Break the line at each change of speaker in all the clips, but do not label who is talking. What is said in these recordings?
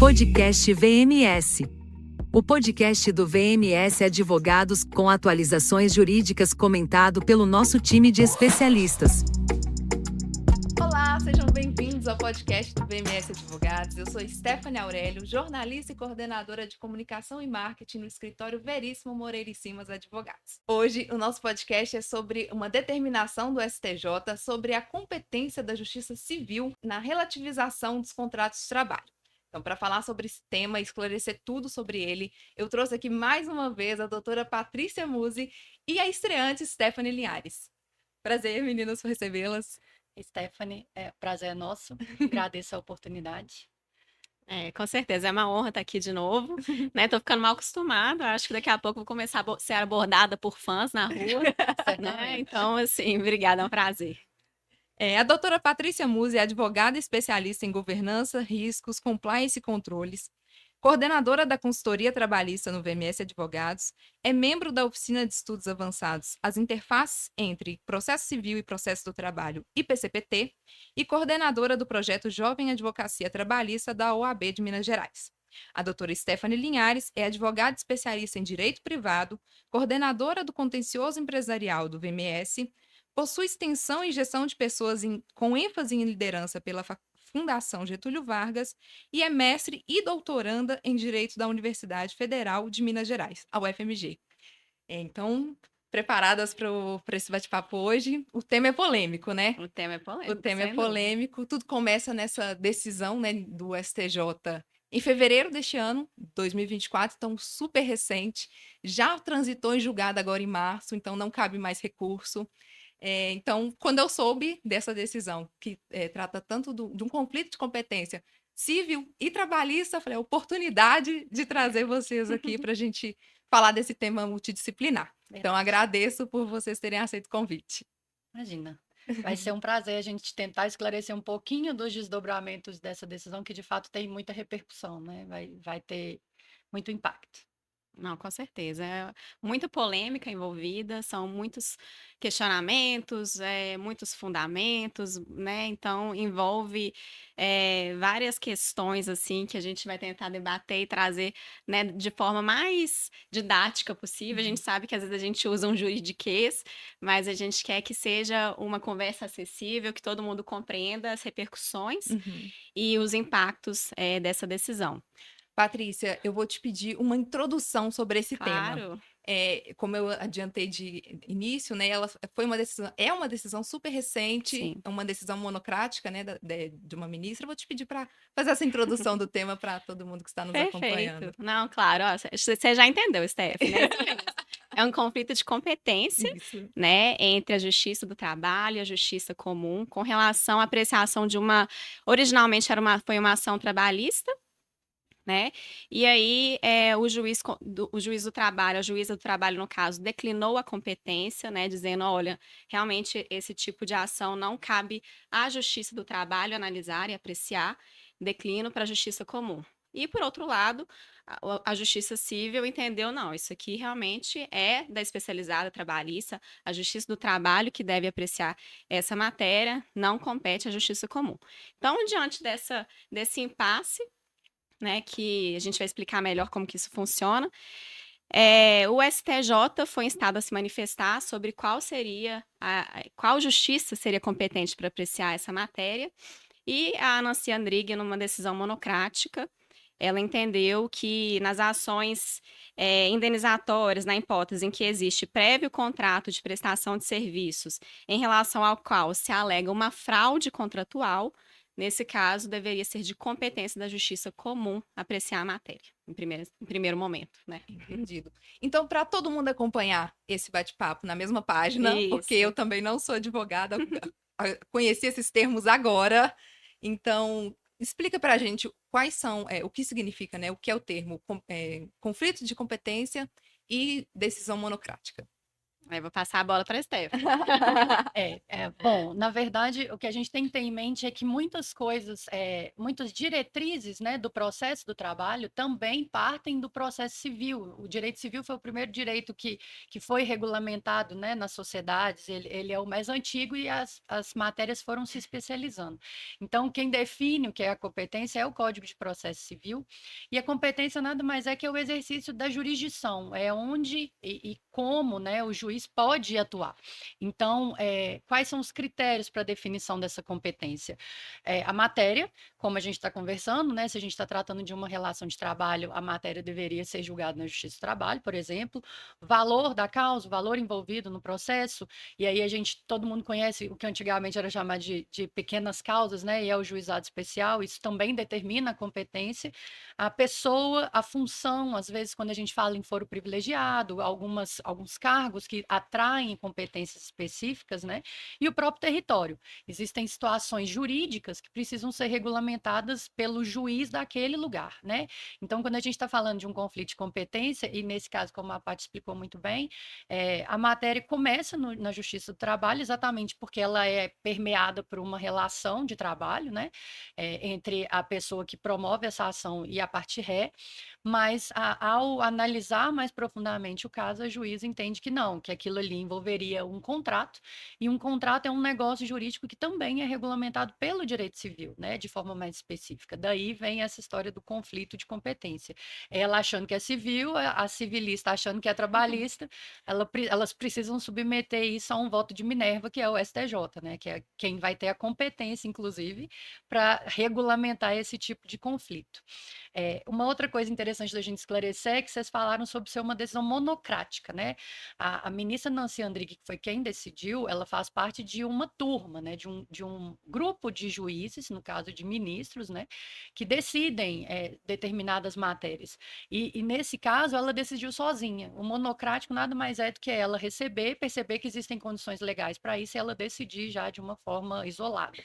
Podcast VMS. O podcast do VMS Advogados, com atualizações jurídicas, comentado pelo nosso time de especialistas.
Olá, sejam bem-vindos ao podcast do VMS Advogados. Eu sou Stephanie Aurélio, jornalista e coordenadora de comunicação e marketing no escritório Veríssimo Moreira e Simas Advogados. Hoje, o nosso podcast é sobre uma determinação do STJ sobre a competência da Justiça Civil na relativização dos contratos de trabalho. Então, para falar sobre esse tema e esclarecer tudo sobre ele, eu trouxe aqui mais uma vez a doutora Patrícia Musi e a estreante Stephanie Linhares. Prazer, meninas, por recebê-las.
Stephanie, prazer é nosso, agradeço a oportunidade.
Com certeza, é uma honra estar aqui de novo, né? Tô ficando mal acostumada, acho que daqui a pouco vou começar a ser abordada por fãs na rua, né? Então, assim, obrigada, é um prazer.
A doutora Patrícia Musi é advogada especialista em governança, riscos, compliance e controles, coordenadora da consultoria trabalhista no VMS Advogados, é membro da oficina de estudos avançados, as interfaces entre processo civil e processo do trabalho, IPCPT, e coordenadora do projeto Jovem Advocacia Trabalhista da OAB de Minas Gerais. A doutora Stephanie Linhares é advogada especialista em direito privado, coordenadora do contencioso empresarial do VMS, possui extensão em gestão de pessoas com ênfase em liderança pela Fundação Getúlio Vargas e é mestre e doutoranda em Direito da Universidade Federal de Minas Gerais, a UFMG. Então, preparadas para esse bate-papo hoje? O tema é polêmico, né?
O tema é polêmico.
O tema é polêmico. Tudo começa nessa decisão, né, do STJ em fevereiro deste ano, 2024, então super recente. Já transitou em julgado agora em março, então não cabe mais recurso. Então, quando eu soube dessa decisão, que trata tanto de um conflito de competência civil e trabalhista, eu falei, oportunidade de trazer vocês aqui para a gente falar desse tema multidisciplinar. Verdade. Então, agradeço por vocês terem aceito o convite.
Imagina, vai ser um prazer a gente tentar esclarecer um pouquinho dos desdobramentos dessa decisão, que de fato tem muita repercussão, né? Vai ter muito impacto.
Não, com certeza. É muita polêmica envolvida, são muitos questionamentos, muitos fundamentos, né? Então, envolve várias questões, assim, que a gente vai tentar debater e trazer, né, de forma mais didática possível. A gente sabe que às vezes a gente usa um juridiquês, mas a gente quer que seja uma conversa acessível, que todo mundo compreenda as repercussões e os impactos dessa decisão.
Patrícia, eu vou te pedir uma introdução sobre esse tema.
Claro.
Como eu adiantei de início, né, é uma decisão super recente,
Sim.
uma decisão monocrática, né, de uma ministra. Eu vou te pedir para fazer essa introdução do tema para todo mundo que está nos acompanhando.
Não, claro, você já entendeu, Stephanie, né? É um conflito de competência, né, entre a Justiça do Trabalho e a Justiça Comum, com relação à apreciação de originalmente foi uma ação trabalhista, né? E aí o juiz do trabalho, a juíza do trabalho, no caso, declinou a competência, né? Dizendo, olha, realmente esse tipo de ação não cabe à Justiça do Trabalho analisar e apreciar, declino para a Justiça Comum. E, por outro lado, a Justiça Civil entendeu, não, isso aqui realmente é da especializada trabalhista, a Justiça do Trabalho que deve apreciar essa matéria, não compete à Justiça Comum. Então, diante desse impasse, né, que a gente vai explicar melhor como que isso funciona. O STJ foi instado a se manifestar sobre qual justiça seria competente para apreciar essa matéria, e a Nancy Andrighi, numa decisão monocrática, ela entendeu que nas ações indenizatórias, na hipótese em que existe prévio contrato de prestação de serviços em relação ao qual se alega uma fraude contratual, nesse caso, deveria ser de competência da Justiça Comum apreciar a matéria, em primeiro momento, né?
Entendido. Então, para todo mundo acompanhar esse bate-papo na mesma página, porque eu também não sou advogada, conheci esses termos agora, então, explica para a gente quais são, o que significa, né? O que é o termo conflito de competência e decisão monocrática.
Aí eu vou passar a bola para a Stephanie.
Bom, na verdade, o que a gente tem que ter em mente é que muitas coisas, muitas diretrizes, né, do processo do trabalho também partem do processo civil. O direito civil foi o primeiro direito que foi regulamentado, né, nas sociedades, ele é o mais antigo e as matérias foram se especializando. Então, quem define o que é a competência é o Código de Processo Civil, e a competência nada mais é que o exercício da jurisdição, é onde e como, né, o juiz pode atuar. Então, quais são os critérios para a definição dessa competência? A matéria, como a gente está conversando, né? Se a gente está tratando de uma relação de trabalho, a matéria deveria ser julgada na Justiça do Trabalho, por exemplo. Valor da causa, o valor envolvido no processo, e aí todo mundo conhece o que antigamente era chamado de pequenas causas, né? E é o juizado especial, isso também determina a competência. A pessoa, a função, às vezes, quando a gente fala em foro privilegiado, alguns cargos que atraem competências específicas, né? E o próprio território. Existem situações jurídicas que precisam ser regulamentadas pelo juiz daquele lugar, né? Então, quando a gente está falando de um conflito de competência, e nesse caso, como a Paty explicou muito bem, a matéria começa na Justiça do Trabalho exatamente porque ela é permeada por uma relação de trabalho, né? Entre a pessoa que promove essa ação e a parte ré, mas ao analisar mais profundamente o caso, a juíza entende que não, que aquilo ali envolveria um contrato, e um contrato é um negócio jurídico que também é regulamentado pelo direito civil, né, de forma mais específica. Daí vem essa história do conflito de competência. Ela achando que é civil, a civilista achando que é trabalhista, elas precisam submeter isso a um voto de Minerva, que é o STJ, né, que é quem vai ter a competência, inclusive, para regulamentar esse tipo de conflito. Uma outra coisa interessante da gente esclarecer é que vocês falaram sobre ser uma decisão monocrática, né? A ministra Nancy Andrighi, que foi quem decidiu, ela faz parte de uma turma, né? De um grupo de juízes, no caso de ministros, né? Que decidem determinadas matérias. E nesse caso, ela decidiu sozinha. O monocrático nada mais é do que ela perceber que existem condições legais para isso e ela decidir já de uma forma isolada.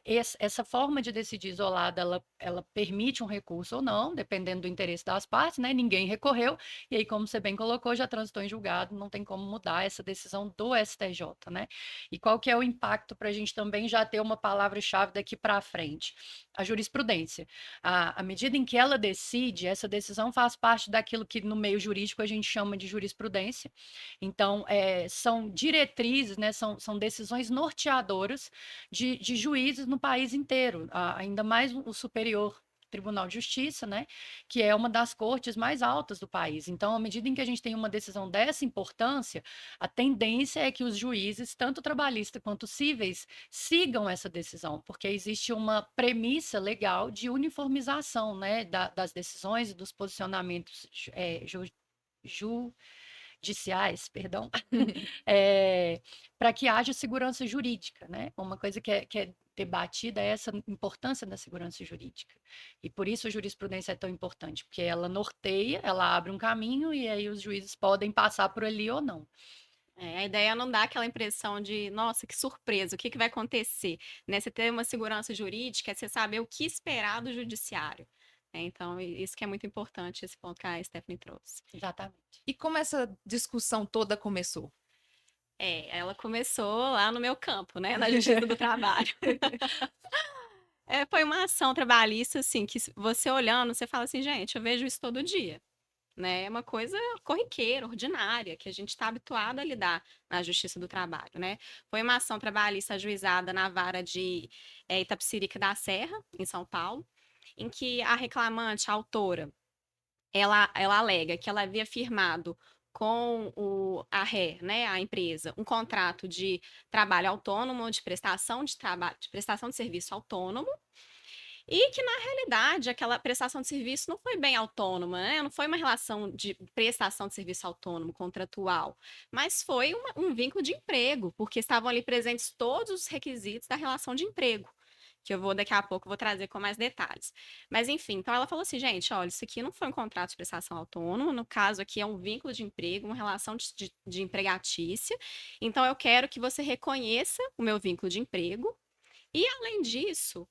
Essa forma de decidir isolada, ela permite um recurso ou não, dependendo do interesse das partes, né? Ninguém recorreu, e aí, como você bem colocou, já transitou em julgado, não tem como mudar essa decisão do STJ, né? E qual que é o impacto para a gente também já ter uma palavra-chave daqui para frente? A jurisprudência. À medida em que ela decide, essa decisão faz parte daquilo que no meio jurídico a gente chama de jurisprudência. Então, são diretrizes, né? São decisões norteadoras de juízes no país inteiro, ainda mais o Superior Tribunal de Justiça, né, que é uma das cortes mais altas do país. Então, à medida em que a gente tem uma decisão dessa importância, a tendência é que os juízes, tanto trabalhistas quanto cíveis, sigam essa decisão, porque existe uma premissa legal de uniformização, né, das decisões e dos posicionamentos judiciais, perdão, para que haja segurança jurídica, né? Uma coisa que é debatida é essa importância da segurança jurídica. E por isso a jurisprudência é tão importante, porque ela norteia, ela abre um caminho e aí os juízes podem passar por ali ou não.
A ideia é não dar aquela impressão de, nossa, que surpresa, o que vai acontecer? Né? Você ter uma segurança jurídica, é você saber o que esperar do judiciário. Então, isso que é muito importante, esse ponto que a Stephanie trouxe.
Exatamente.
E como essa discussão toda começou?
Ela começou lá no meu campo, né? Na Justiça do Trabalho. Foi uma ação trabalhista, assim, que você olhando, você fala assim, gente, eu vejo isso todo dia. Né? É uma coisa corriqueira, ordinária, que a gente está habituado a lidar na Justiça do Trabalho, né? Foi uma ação trabalhista ajuizada na vara de Itapecerica da Serra, em São Paulo, em que a reclamante, a autora, ela alega que ela havia firmado com a RE, né, a empresa, um contrato de trabalho autônomo, de prestação de trabalho, de prestação de serviço autônomo, e que, na realidade, aquela prestação de serviço não foi bem autônoma, né? Não foi uma relação de prestação de serviço autônomo, contratual, mas foi um vínculo de emprego, porque estavam ali presentes todos os requisitos da relação de emprego, que eu vou, daqui a pouco, vou trazer com mais detalhes. Mas, enfim, então ela falou assim, gente, olha, isso aqui não foi um contrato de prestação autônoma, no caso aqui é um vínculo de emprego, uma relação de empregatícia, então eu quero que você reconheça o meu vínculo de emprego, e, além disso,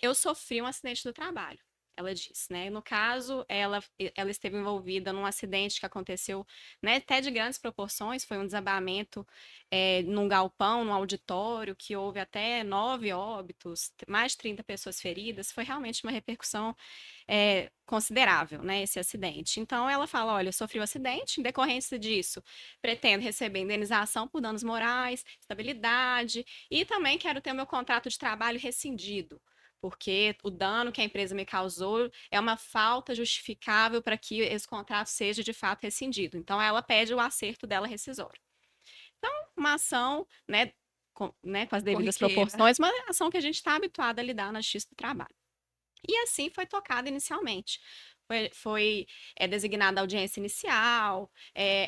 eu sofri um acidente do trabalho. ela disse, né? No caso, ela esteve envolvida num acidente que aconteceu, né, até de grandes proporções, foi um desabamento num galpão, num auditório, que houve até 9 óbitos, mais de 30 pessoas feridas, foi realmente uma repercussão considerável, né, esse acidente. Então, ela fala, olha, eu sofri um acidente, em decorrência disso, pretendo receber indenização por danos morais, estabilidade, e também quero ter o meu contrato de trabalho rescindido, porque o dano que a empresa me causou é uma falta justificável para que esse contrato seja de fato rescindido. Então, ela pede o acerto dela rescisório. Então, uma ação, com as devidas
Corriqueira.
proporções, uma ação que a gente está habituado a lidar na Justiça do Trabalho. E assim foi tocada inicialmente. Foi designada a audiência inicial,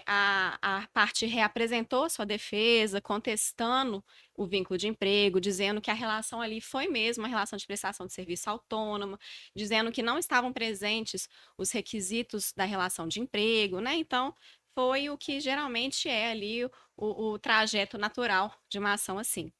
a parte reapresentou sua defesa, contestando o vínculo de emprego, dizendo que a relação ali foi mesmo uma relação de prestação de serviço autônoma, dizendo que não estavam presentes os requisitos da relação de emprego, né? Então, foi o que geralmente é ali o trajeto natural de uma ação assim.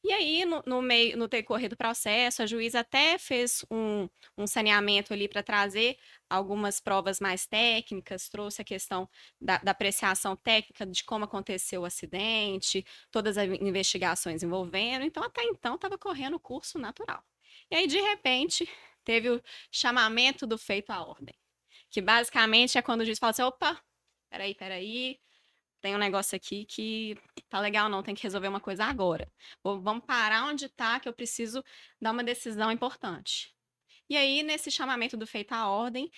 E aí, no decorrer do processo, a juíza até fez um saneamento ali para trazer algumas provas mais técnicas, trouxe a questão da apreciação técnica de como aconteceu o acidente, todas as investigações envolvendo. Então, até então, estava correndo o curso natural. E aí, de repente, teve o chamamento do feito à ordem, que basicamente é quando o juiz fala assim: opa, peraí, tem um negócio aqui que tá legal não, tem que resolver uma coisa agora. Vamos parar onde tá, que eu preciso dar uma decisão importante. E aí, nesse chamamento do feito à ordem,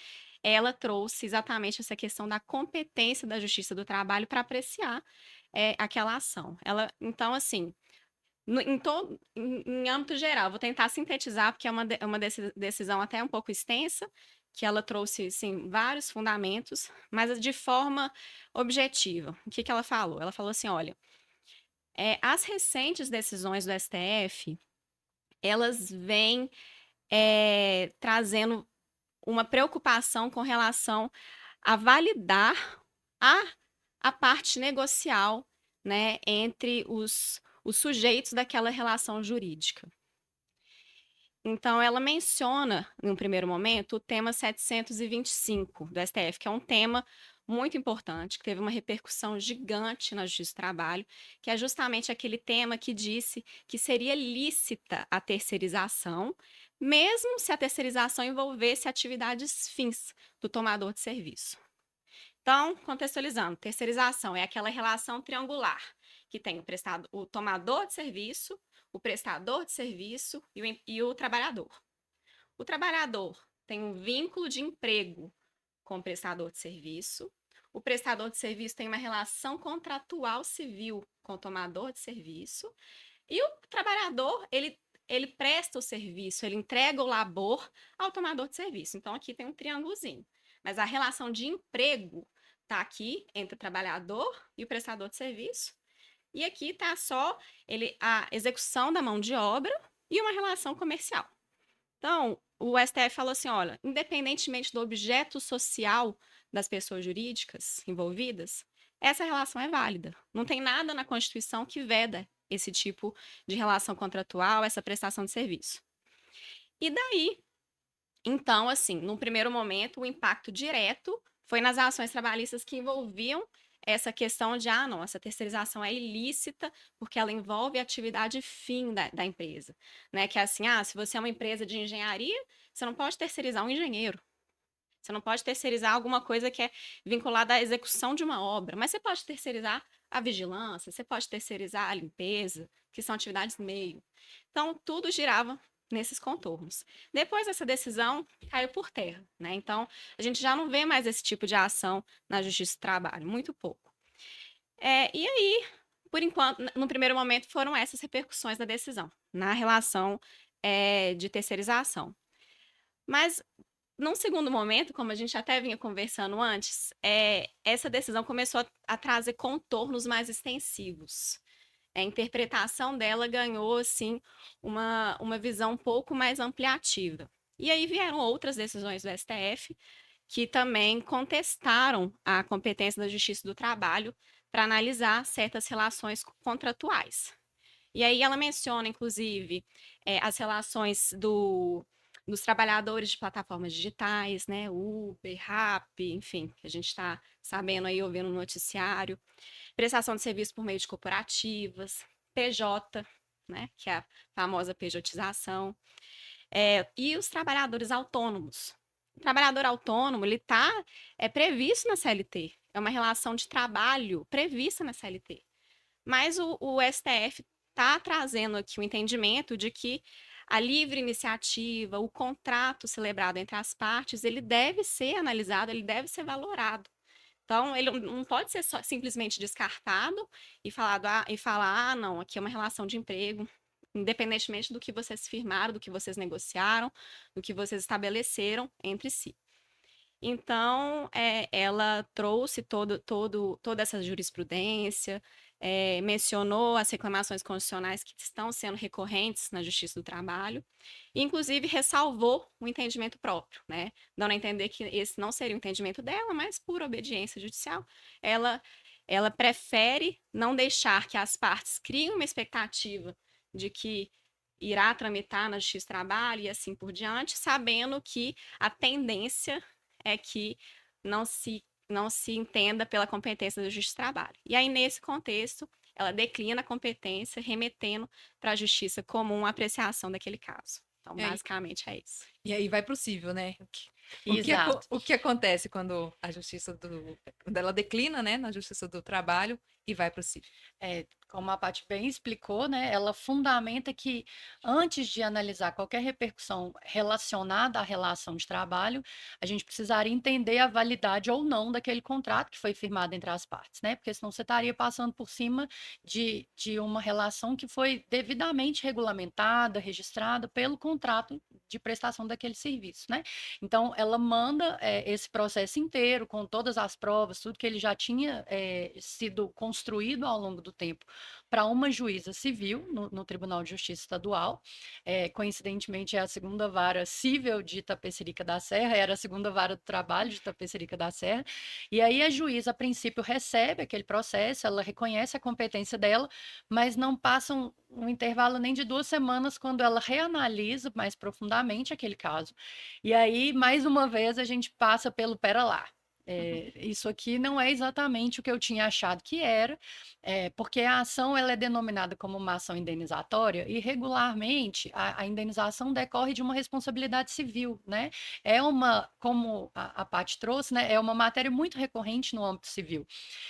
ela trouxe exatamente essa questão da competência da Justiça do Trabalho para apreciar aquela ação. Então, assim, em âmbito geral, vou tentar sintetizar, porque é uma decisão até um pouco extensa, que ela trouxe, sim, vários fundamentos, mas de forma objetiva. O que ela falou? Ela falou assim, olha, as recentes decisões do STF, elas vêm trazendo uma preocupação com relação a validar a, a parte negocial, né, entre os sujeitos daquela relação jurídica. Então, ela menciona, num primeiro momento, o tema 725 do STF, que é um tema muito importante, que teve uma repercussão gigante na Justiça do Trabalho, que é justamente aquele tema que disse que seria lícita a terceirização, mesmo se a terceirização envolvesse atividades fins do tomador de serviço. Então, contextualizando, terceirização é aquela relação triangular que tem o tomador de serviço, o prestador de serviço e o trabalhador. O trabalhador tem um vínculo de emprego com o prestador de serviço. O prestador de serviço tem uma relação contratual civil com o tomador de serviço. E o trabalhador, ele presta o serviço, ele entrega o labor ao tomador de serviço. Então, aqui tem um triângulozinho. Mas a relação de emprego está aqui entre o trabalhador e o prestador de serviço. E aqui está só a execução da mão de obra e uma relação comercial. Então, o STF falou assim, olha, independentemente do objeto social das pessoas jurídicas envolvidas, essa relação é válida. Não tem nada na Constituição que veda esse tipo de relação contratual, essa prestação de serviço. E daí, então, assim, num primeiro momento, o impacto direto foi nas ações trabalhistas que envolviam essa questão de, não, essa terceirização é ilícita porque ela envolve a atividade fim da empresa, né? Que é assim, se você é uma empresa de engenharia, você não pode terceirizar um engenheiro. Você não pode terceirizar alguma coisa que é vinculada à execução de uma obra, mas você pode terceirizar a vigilância, você pode terceirizar a limpeza, que são atividades meio. Então, tudo girava nesses contornos. Depois dessa decisão, caiu por terra, né? Então, a gente já não vê mais esse tipo de ação na Justiça do Trabalho, muito pouco. E aí, por enquanto, no primeiro momento, foram essas repercussões da decisão, na relação de terceirização. Mas, num segundo momento, como a gente até vinha conversando antes, essa decisão começou a trazer contornos mais extensivos. A interpretação dela ganhou, assim, uma visão um pouco mais ampliativa. E aí vieram outras decisões do STF que também contestaram a competência da Justiça do Trabalho para analisar certas relações contratuais. E aí ela menciona, inclusive, as relações dos trabalhadores de plataformas digitais, né? Uber, Rappi, enfim, que a gente está sabendo aí, ouvindo no noticiário. Prestação de serviço por meio de corporativas, PJ, né? Que é a famosa pejotização. E os trabalhadores autônomos. O trabalhador autônomo, ele está previsto na CLT. É uma relação de trabalho prevista na CLT. Mas o STF está trazendo aqui o entendimento de que a livre iniciativa, o contrato celebrado entre as partes, ele deve ser analisado, ele deve ser valorado. Então, ele não pode ser simplesmente descartado e falar, não, aqui é uma relação de emprego, independentemente do que vocês firmaram, do que vocês negociaram, do que vocês estabeleceram entre si. Então, ela trouxe toda essa jurisprudência, mencionou as reclamações constitucionais que estão sendo recorrentes na Justiça do Trabalho, e, inclusive, ressalvou o entendimento próprio, né? Dando a entender que esse não seria o entendimento dela, mas, por obediência judicial, ela prefere não deixar que as partes criem uma expectativa de que irá tramitar na Justiça do Trabalho e assim por diante, sabendo que a tendência é que não se entenda pela competência da Justiça do Trabalho. E aí, nesse contexto, ela declina a competência, remetendo para a Justiça Comum a apreciação daquele caso. Então, basicamente, é isso.
E aí vai para o cível, né?
Exato.
O que acontece quando quando ela declina, né, na Justiça do Trabalho e vai para o cível?
Como a Paty bem explicou, né, ela fundamenta que antes de analisar qualquer repercussão relacionada à relação de trabalho, a gente precisaria entender a validade ou não daquele contrato que foi firmado entre as partes, né? Porque senão você estaria passando por cima de uma relação que foi devidamente regulamentada, registrada pelo contrato de prestação daquele serviço, né? Então, ela manda esse processo inteiro, com todas as provas, tudo que ele já tinha sido construído ao longo do tempo, para uma juíza civil no Tribunal de Justiça Estadual. Coincidentemente, é a segunda vara cível de Itapecerica da Serra, era a segunda vara do trabalho de Itapecerica da Serra. E aí a juíza, a princípio, recebe aquele processo, ela reconhece a competência dela, mas não passa um intervalo nem de 2 semanas quando ela reanalisa mais profundamente aquele caso. E aí, mais uma vez, a gente passa pelo pera lá. Isso aqui não é exatamente o que eu tinha achado que era, porque a ação ela é denominada como uma ação indenizatória e regularmente a indenização decorre de uma responsabilidade civil, né? Como a Paty trouxe, né? É uma matéria muito recorrente no âmbito civil.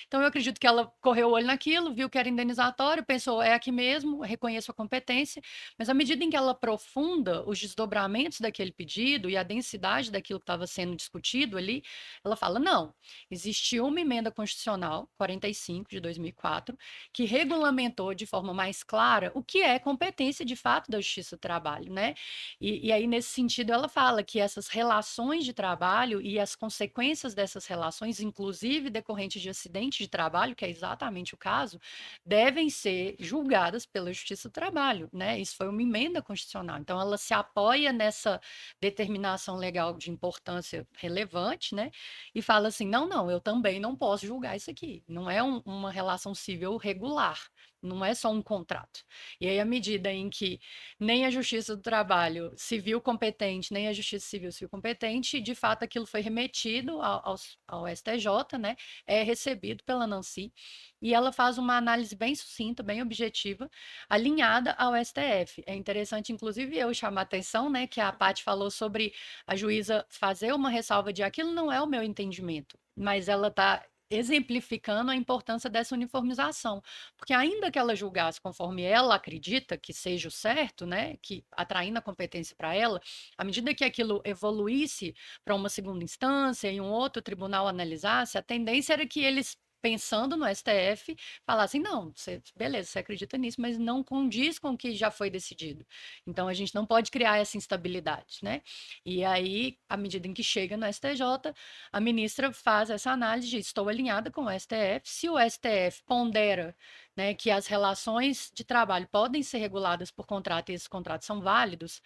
Então eu acredito que ela correu o olho naquilo, viu que era indenizatório, pensou, é aqui mesmo, reconheço a competência, mas à medida em que ela aprofunda os desdobramentos daquele pedido e a densidade daquilo que estava sendo discutido ali, ela fala, não, existiu uma emenda constitucional, 45 de 2004, que regulamentou de forma mais clara o que é competência de fato da Justiça do Trabalho, né? E aí, nesse sentido, ela fala que essas relações de trabalho e as consequências dessas relações, inclusive decorrentes de acidente de trabalho, que é exatamente o caso, devem ser julgadas pela Justiça do Trabalho, né? Isso foi uma emenda constitucional. Então, ela se apoia nessa determinação legal de importância relevante, né? E fala assim: não, eu também não posso julgar isso aqui. Não é uma relação civil regular, não é só um contrato. E aí, à medida em que nem a Justiça do Trabalho civil competente, nem a Justiça Civil competente, de fato aquilo foi remetido ao STJ, né? É recebido pela Nancy, e ela faz uma análise bem sucinta, bem objetiva, alinhada ao STF. É interessante, inclusive, eu chamar a atenção, né, que a Paty falou sobre a juíza fazer uma ressalva de aquilo não é o meu entendimento, mas ela está exemplificando a importância dessa uniformização, porque ainda que ela julgasse conforme ela acredita que seja o certo, né, que atraindo a competência para ela, à medida que aquilo evoluísse para uma segunda instância e um outro tribunal analisasse, a tendência era que eles, pensando no STF, falassem, não, beleza, você acredita nisso, mas não condiz com o que já foi decidido. Então, a gente não pode criar essa instabilidade, né? E aí, à medida em que chega no STJ, a ministra faz essa análise de estou alinhada com o STF, se o STF pondera, né, que as relações de trabalho podem ser reguladas por contrato e esses contratos são válidos,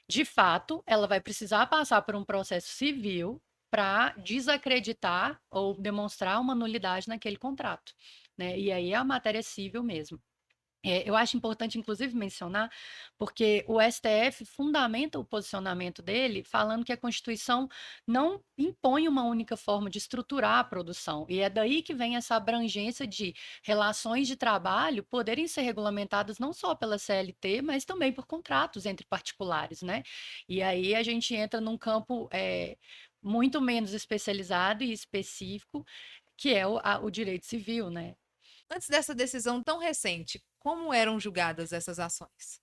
de fato, ela vai precisar passar por um processo civil para desacreditar ou demonstrar uma nulidade naquele contrato, né? E aí é a matéria civil mesmo. Eu acho importante, inclusive, mencionar, porque o STF fundamenta o posicionamento dele falando que a Constituição não impõe uma única forma de estruturar a produção. E é daí que vem essa abrangência de relações de trabalho poderem ser regulamentadas não só pela CLT, mas também por contratos entre particulares, né? E aí a gente entra num campo muito menos especializado e específico, que é o direito civil, né?
Antes dessa decisão tão recente, como eram julgadas essas ações?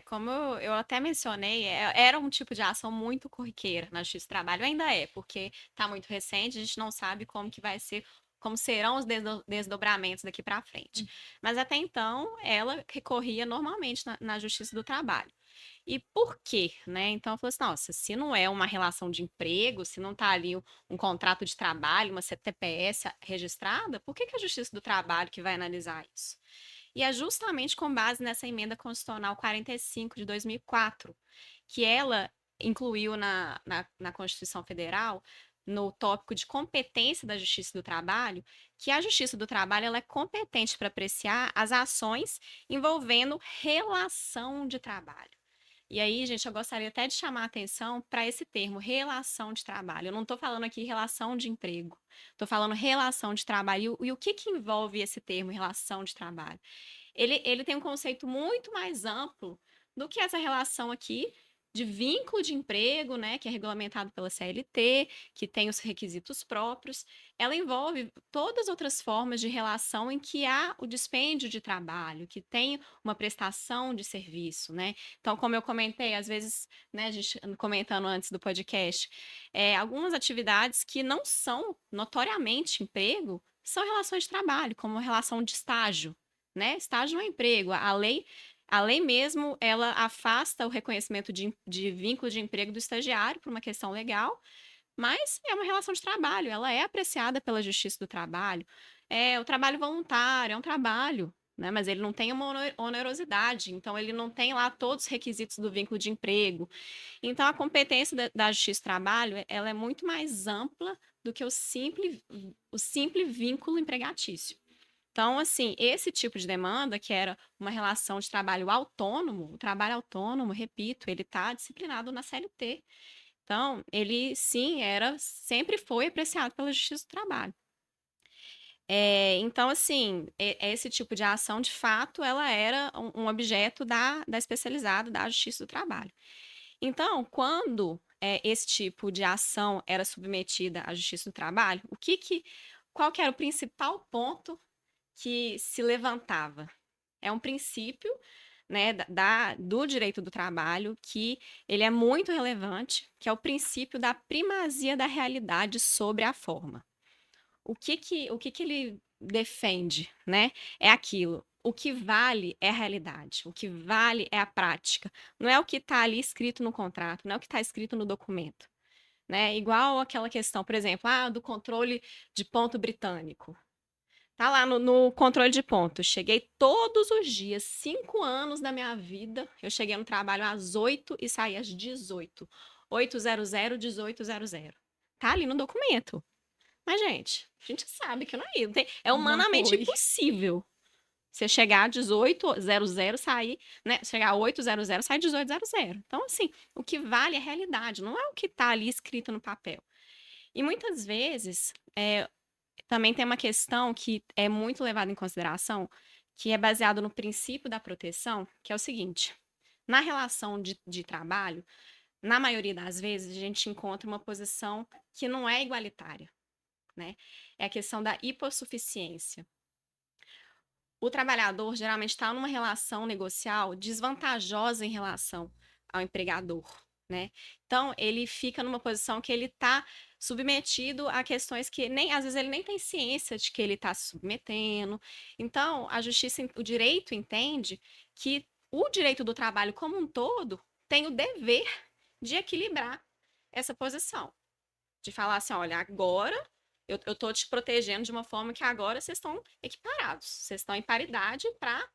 Como eu até mencionei, era um tipo de ação muito corriqueira na Justiça do Trabalho, ainda é, porque está muito recente, a gente não sabe como que vai ser, como serão os desdobramentos daqui para frente. Mas até então, ela recorria normalmente na Justiça do Trabalho. E por quê, né? Então, eu falei assim, nossa, se não é uma relação de emprego, se não está ali um contrato de trabalho, uma CTPS registrada, por que que a Justiça do Trabalho que vai analisar isso? E é justamente com base nessa emenda constitucional 45 de 2004, que ela incluiu na Constituição Federal, no tópico de competência da Justiça do Trabalho, que a Justiça do Trabalho ela é competente para apreciar as ações envolvendo relação de trabalho. E aí, gente, eu gostaria até de chamar a atenção para esse termo, relação de trabalho. Eu não estou falando aqui relação de emprego, estou falando relação de trabalho. E o que que envolve esse termo, relação de trabalho? Ele tem um conceito muito mais amplo do que essa relação aqui de vínculo de emprego, né, que é regulamentado pela CLT, que tem os requisitos próprios. Ela envolve todas as outras formas de relação em que há o dispêndio de trabalho, que tem uma prestação de serviço, né? Então, como eu comentei, às vezes, né, a gente comentando antes do podcast, algumas atividades que não são notoriamente emprego são relações de trabalho, como relação de estágio, né? Estágio não é emprego. A lei mesmo, ela afasta o reconhecimento de vínculo de emprego do estagiário por uma questão legal, mas é uma relação de trabalho, ela é apreciada pela Justiça do Trabalho. O trabalho voluntário é um trabalho, né? Mas ele não tem uma onerosidade, então ele não tem lá todos os requisitos do vínculo de emprego. Então, a competência da Justiça do Trabalho, ela é muito mais ampla do que o simples vínculo empregatício. Então, assim, esse tipo de demanda, que era uma relação de trabalho autônomo, o trabalho autônomo, repito, ele está disciplinado na CLT. Então, ele sim sempre foi apreciado pela Justiça do Trabalho. Então, assim, esse tipo de ação, de fato, ela era um objeto da especializada da Justiça do Trabalho. Então, quando esse tipo de ação era submetida à Justiça do Trabalho, qual que era o principal ponto que se levantava? É um princípio, né, do direito do trabalho que ele é muito relevante, que é o princípio da primazia da realidade sobre a forma. O que que ele defende, né? É aquilo. O que vale é a realidade, o que vale é a prática. Não é o que está ali escrito no contrato, não é o que está escrito no documento, né? Igual aquela questão, por exemplo, do controle de ponto britânico. Tá lá no controle de ponto. Cheguei todos os dias, 5 anos da minha vida. Eu cheguei no trabalho às 8 e saí às 18. 800, 1800. Tá ali no documento. Mas, gente, a gente sabe que não é isso. É
Não
humanamente
foi.
impossível. Você chegar a 1800, sair, né? Chegar a 800, sair 1800. Então, assim, o que vale é a realidade, não é o que está ali escrito no papel. E muitas vezes, também tem uma questão que é muito levada em consideração, que é baseado no princípio da proteção, que é o seguinte: na relação de trabalho, na maioria das vezes, a gente encontra uma posição que não é igualitária, né? É a questão da hipossuficiência. O trabalhador geralmente está numa relação negocial desvantajosa em relação ao empregador, né? Então, ele fica numa posição que ele está submetido a questões que às vezes ele nem tem ciência de que ele está se submetendo. Então, o direito entende que o direito do trabalho como um todo tem o dever de equilibrar essa posição, de falar assim, olha, agora eu estou te protegendo de uma forma que agora vocês estão equiparados, vocês estão em paridade para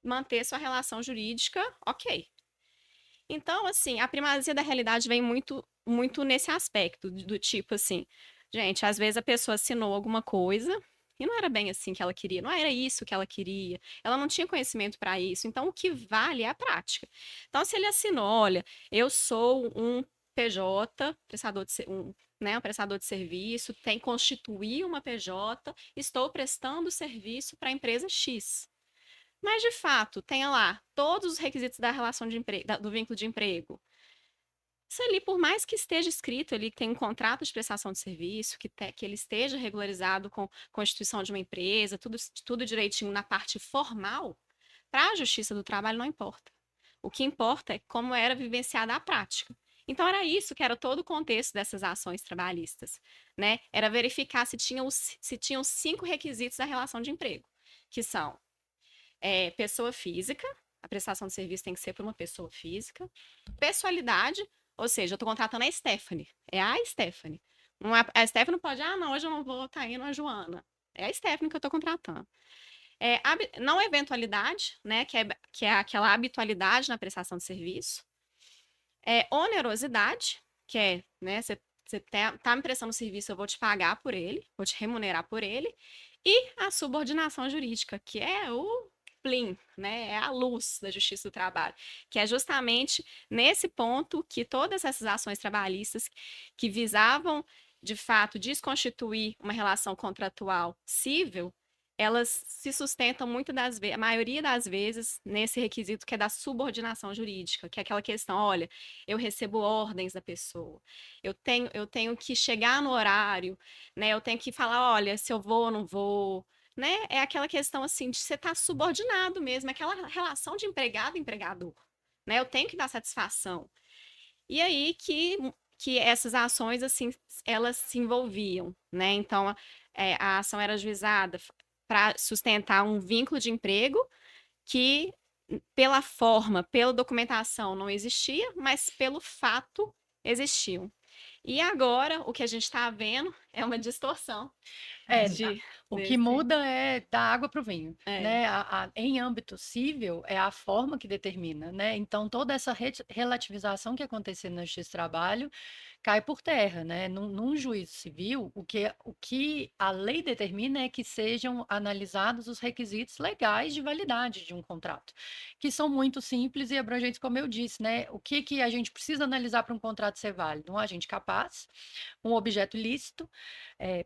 manter sua relação jurídica ok. Então, assim, a primazia da realidade vem muito, muito nesse aspecto, do tipo assim, gente, às vezes a pessoa assinou alguma coisa E não era bem assim que ela queria, não era isso que ela queria, ela não tinha conhecimento para isso. Então, o que vale é a prática. Então, se ele assinou, olha, eu sou um PJ, um prestador de serviço, tem constituir uma PJ, estou prestando serviço para a empresa X. Mas, de fato, tenha lá todos os requisitos da relação de emprego, do vínculo de emprego. Isso ali, por mais que esteja escrito ali, que tem um contrato de prestação de serviço, que ele esteja regularizado com a constituição de uma empresa, tudo direitinho na parte formal, para a Justiça do Trabalho não importa. O que importa é como era vivenciada a prática. Então, era isso que era todo o contexto dessas ações trabalhistas, né? Era verificar se tinham 5 requisitos da relação de emprego, que são pessoa física, a prestação de serviço tem que ser por uma pessoa física, pessoalidade, ou seja, eu estou contratando a Stephanie, é a Stephanie. A Stephanie não pode, não, hoje eu não vou estar indo a Joana. É a Stephanie que eu estou contratando. Não eventualidade, né, que é aquela habitualidade na prestação de serviço. Onerosidade, que é, né, você tá me prestando serviço, eu vou te pagar por ele, vou te remunerar por ele. E a subordinação jurídica, que é o PLIM, né, é a luz da Justiça do Trabalho, que é justamente nesse ponto que todas essas ações trabalhistas que visavam, de fato, desconstituir uma relação contratual cível, elas se sustentam a maioria das vezes, nesse requisito que é da subordinação jurídica, que é aquela questão, olha, eu recebo ordens da pessoa, eu tenho que chegar no horário, né? Eu tenho que falar, olha, se eu vou ou não vou, né? É aquela questão assim de você estar subordinado mesmo, é aquela relação de empregado e empregador, né? Eu tenho que dar satisfação. E aí que essas ações assim elas se envolviam, né? Então a ação era ajuizada para sustentar um vínculo de emprego que, pela forma, pela documentação, não existia, mas pelo fato existiu. E agora o que a gente está vendo é uma distorção
O que muda é da água para o vinho, né? Em âmbito civil, é a forma que determina, né? Então, toda essa relativização que aconteceu na Justiça do Trabalho cai por terra, né? Num juízo civil, o que a lei determina é que sejam analisados os requisitos legais de validade de um contrato, que são muito simples e abrangentes, como eu disse, né? O que a gente precisa analisar para um contrato ser válido? Um agente capaz, um objeto lícito,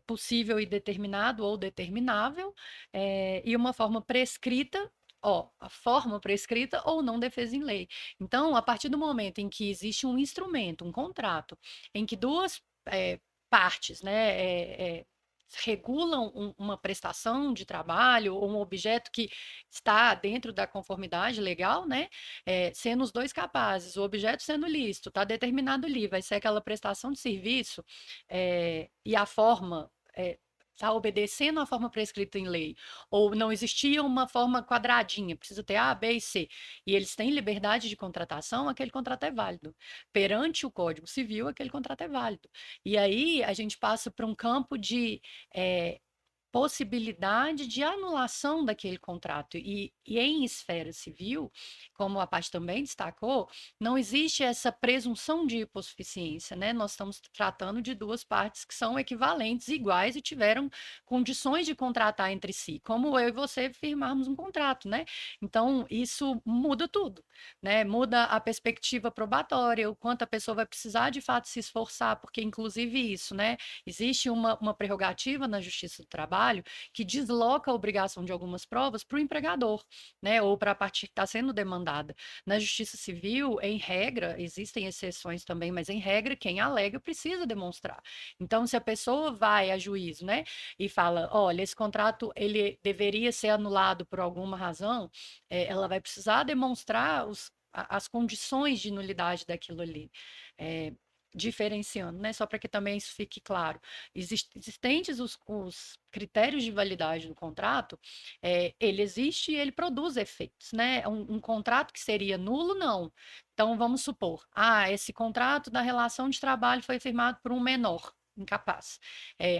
possível e determinado ou determinável, e uma forma prescrita, a forma prescrita ou não defesa em lei. Então, a partir do momento em que existe um instrumento, um contrato, em que duas partes, né, regulam uma prestação de trabalho ou um objeto que está dentro da conformidade legal, né? Sendo os dois capazes, o objeto sendo lícito, está determinado ali, vai ser aquela prestação de serviço e a forma está obedecendo a forma prescrita em lei, ou não existia uma forma quadradinha, precisa ter A, B e C, e eles têm liberdade de contratação, aquele contrato é válido. Perante o Código Civil, aquele contrato é válido. E aí a gente passa para um campo de possibilidade de anulação daquele contrato. E em esfera civil, como a parte também destacou, não existe essa presunção de hipossuficiência, né? Nós estamos tratando de duas partes que são equivalentes, iguais e tiveram condições de contratar entre si, como eu e você firmarmos um contrato, né? Então, isso muda tudo, né? Muda a perspectiva probatória, o quanto a pessoa vai precisar de fato se esforçar, porque inclusive isso, né? Existe uma prerrogativa na Justiça do Trabalho que desloca a obrigação de algumas provas para o empregador, né, ou para a parte que está sendo demandada. Na Justiça Civil, em regra, existem exceções também, mas em regra, quem alega precisa demonstrar. Então, se a pessoa vai a juízo, né, e fala, olha, esse contrato ele deveria ser anulado por alguma razão, ela vai precisar demonstrar as condições de nulidade daquilo ali. Diferenciando, né? Só para que também isso fique claro. Existentes os critérios de validade do contrato, ele existe e ele produz efeitos, né? Um contrato que seria nulo, não. Então, vamos supor, esse contrato da relação de trabalho foi firmado por um menor incapaz.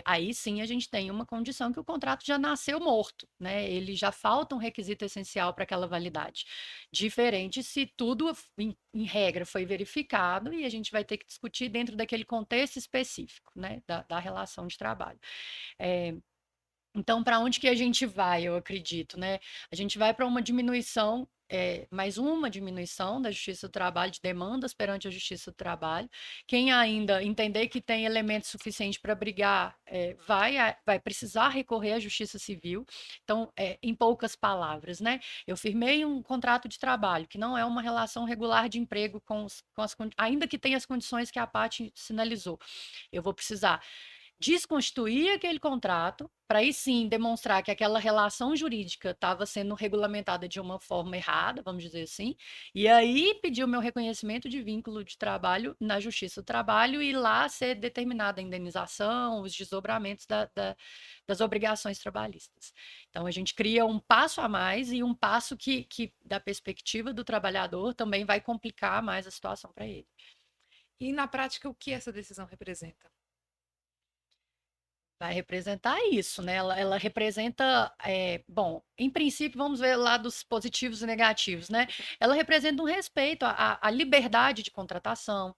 Aí sim a gente tem uma condição que o contrato já nasceu morto, né? Ele já falta um requisito essencial para aquela validade. Diferente se tudo, em regra, foi verificado e a gente vai ter que discutir dentro daquele contexto específico, né? Da relação de trabalho. Então, para onde que a gente vai, eu acredito, né? A gente vai para uma diminuição, mais uma diminuição da Justiça do Trabalho, de demandas perante a Justiça do Trabalho. Quem ainda entender que tem elementos suficientes para brigar, vai precisar recorrer à Justiça Civil. Então, em poucas palavras, né? Eu firmei um contrato de trabalho, que não é uma relação regular de emprego ainda que tenha as condições que a parte sinalizou. Eu vou precisar desconstituir aquele contrato, para aí sim demonstrar que aquela relação jurídica estava sendo regulamentada de uma forma errada, vamos dizer assim, e aí pedir o meu reconhecimento de vínculo de trabalho na Justiça do Trabalho e lá ser determinada a indenização, os desdobramentos das obrigações trabalhistas. Então, a gente cria um passo a mais e um passo que da perspectiva do trabalhador, também vai complicar mais a situação para ele.
E na prática, o que essa decisão representa?
Vai representar isso, né? Ela representa, bom, em princípio, vamos ver lados positivos e negativos, né? Ela representa um respeito à liberdade de contratação,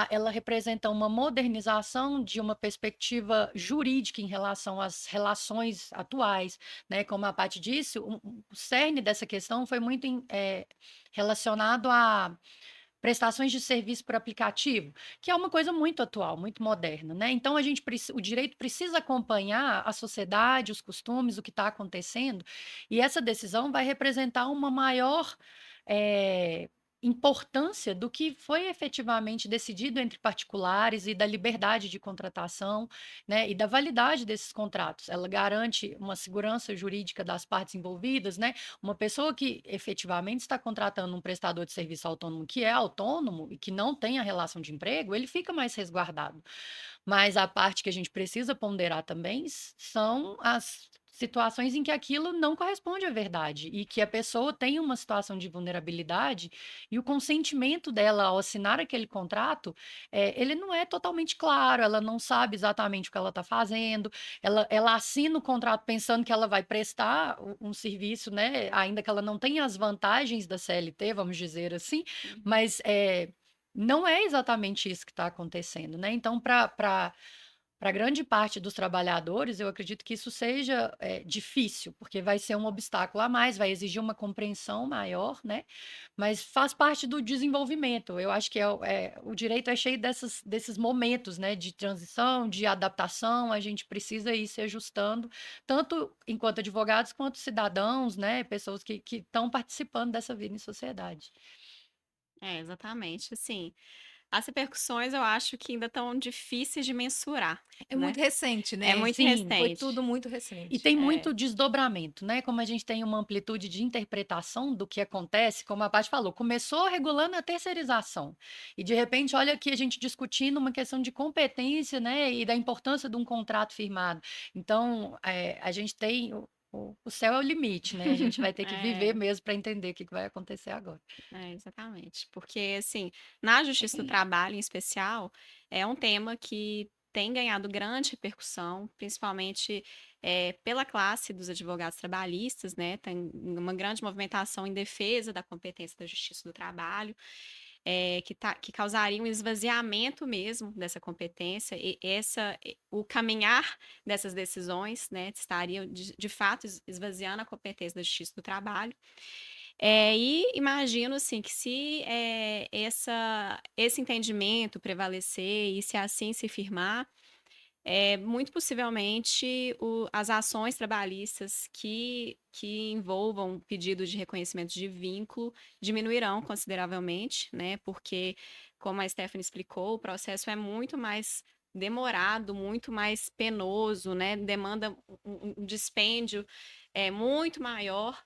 ela representa uma modernização de uma perspectiva jurídica em relação às relações atuais, né? Como a Paty disse, o cerne dessa questão foi muito relacionado a prestações de serviço por aplicativo, que é uma coisa muito atual, muito moderna, né? Então o direito precisa acompanhar a sociedade, os costumes, o que está acontecendo, e essa decisão vai representar uma maior eh, importância do que foi efetivamente decidido entre particulares e da liberdade de contratação, né? E da validade desses contratos. Ela garante uma segurança jurídica das partes envolvidas, né? Uma pessoa que efetivamente está contratando um prestador de serviço autônomo que é autônomo e que não tem a relação de emprego, ele fica mais resguardado. Mas a parte que a gente precisa ponderar também são as situações em que aquilo não corresponde à verdade e que a pessoa tem uma situação de vulnerabilidade e o consentimento dela ao assinar aquele contrato, ele não é totalmente claro, ela não sabe exatamente o que ela está fazendo, ela assina o contrato pensando que ela vai prestar um serviço, né? Ainda que ela não tenha as vantagens da CLT, vamos dizer assim, mas não é exatamente isso que está acontecendo, né? Então, para grande parte dos trabalhadores, eu acredito que isso seja difícil, porque vai ser um obstáculo a mais, vai exigir uma compreensão maior, né? Mas faz parte do desenvolvimento. Eu acho que o direito é cheio desses momentos, né? De transição, de adaptação, a gente precisa ir se ajustando, tanto enquanto advogados quanto cidadãos, né? Pessoas que estão participando dessa vida em sociedade.
Exatamente, assim, as repercussões eu acho que ainda estão difíceis de mensurar,
É
né.
muito recente,
É
né?
muito
Sim.
Foi
recente.
tudo muito
E
recente.
tem muito desdobramento, né? Como a gente tem uma amplitude de interpretação do que acontece, como a Paty falou, começou regulando a terceirização. E de repente, olha aqui a gente discutindo uma questão de competência, né? E da importância de um contrato firmado. Então, a gente tem. O céu é o limite, né? A gente vai ter que viver
É,
mesmo para entender o que vai acontecer agora.
exatamente. Porque, assim, na justiça do trabalho, em especial, é um tema que tem ganhado grande repercussão, principalmente pela classe dos advogados trabalhistas, né? Tem uma grande movimentação em defesa da competência da justiça do trabalho. Que causaria um esvaziamento mesmo dessa competência, o caminhar dessas decisões, né, estaria de fato esvaziando a competência da justiça do trabalho. E imagino assim que se esse entendimento prevalecer e se assim se firmar, muito possivelmente as ações trabalhistas que envolvam pedido de reconhecimento de vínculo diminuirão consideravelmente, né? Porque, como a Stephanie explicou, o processo é muito mais demorado, muito mais penoso, né? Demanda um dispêndio muito maior,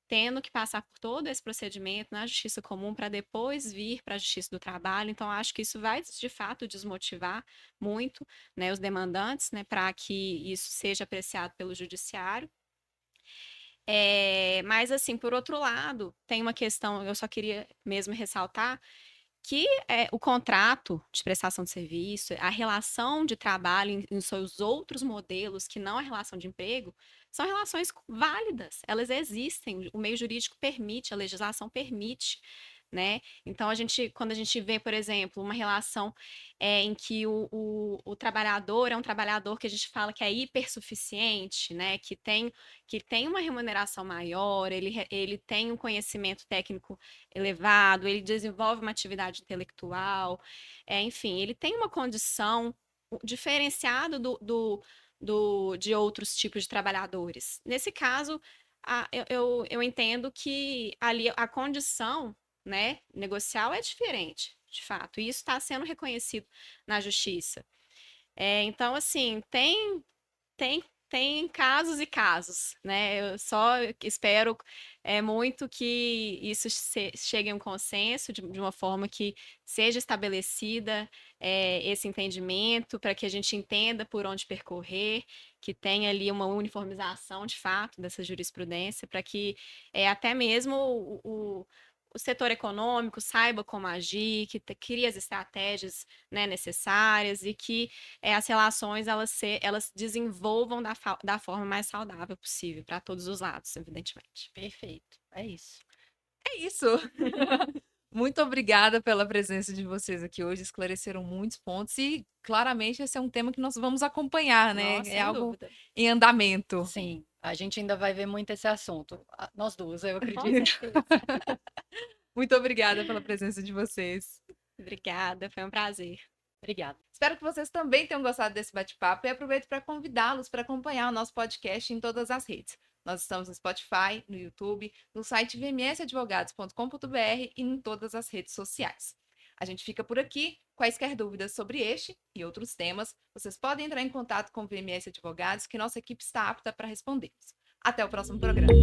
tendo que passar por todo esse procedimento na justiça comum para depois vir para a justiça do trabalho. Então, acho que isso vai, de fato, desmotivar muito, né, os demandantes, né, para que isso seja apreciado pelo judiciário. Mas, assim, por outro lado, tem uma questão, eu só queria mesmo ressaltar, que o contrato de prestação de serviço, a relação de trabalho em seus outros modelos, que não a relação de emprego, são relações válidas, elas existem, o meio jurídico permite, a legislação permite, né? Então, quando a gente vê, por exemplo, uma relação em que o trabalhador é um trabalhador que a gente fala que é hipersuficiente, né? Que tem uma remuneração maior, ele tem um conhecimento técnico elevado, ele desenvolve uma atividade intelectual, enfim, ele tem uma condição diferenciada de outros tipos de trabalhadores. Nesse caso, eu entendo que ali a condição, né, negocial é diferente, de fato, e isso está sendo reconhecido na justiça. Então, assim, tem casos e casos, né? Eu só espero muito que isso chegue a um consenso de uma forma que seja estabelecida esse entendimento, para que a gente entenda por onde percorrer, que tenha ali uma uniformização de fato dessa jurisprudência, para que até mesmo o setor econômico saiba como agir, que crie as estratégias, né, necessárias e que as relações elas desenvolvam da forma mais saudável possível para todos os lados, evidentemente.
Perfeito. É isso.
É isso. Muito obrigada pela presença de vocês aqui hoje, esclareceram muitos pontos e claramente esse é um tema que nós vamos acompanhar, né?
Nossa,
É
sem
algo
dúvida.
em andamento.
Sim, a gente ainda vai ver muito esse assunto. Nós duas, eu
Com
acredito.
certeza.
Muito obrigada pela presença de vocês.
Obrigada, foi um prazer.
Obrigada.
Espero que vocês também tenham gostado desse bate-papo e aproveito para convidá-los para acompanhar o nosso podcast em todas as redes. Nós estamos no Spotify, no YouTube, no site vmsadvogados.com.br e em todas as redes sociais. A gente fica por aqui. Quaisquer dúvidas sobre este e outros temas, vocês podem entrar em contato com o VMS Advogados, que nossa equipe está apta para respondê-los. Até o próximo programa.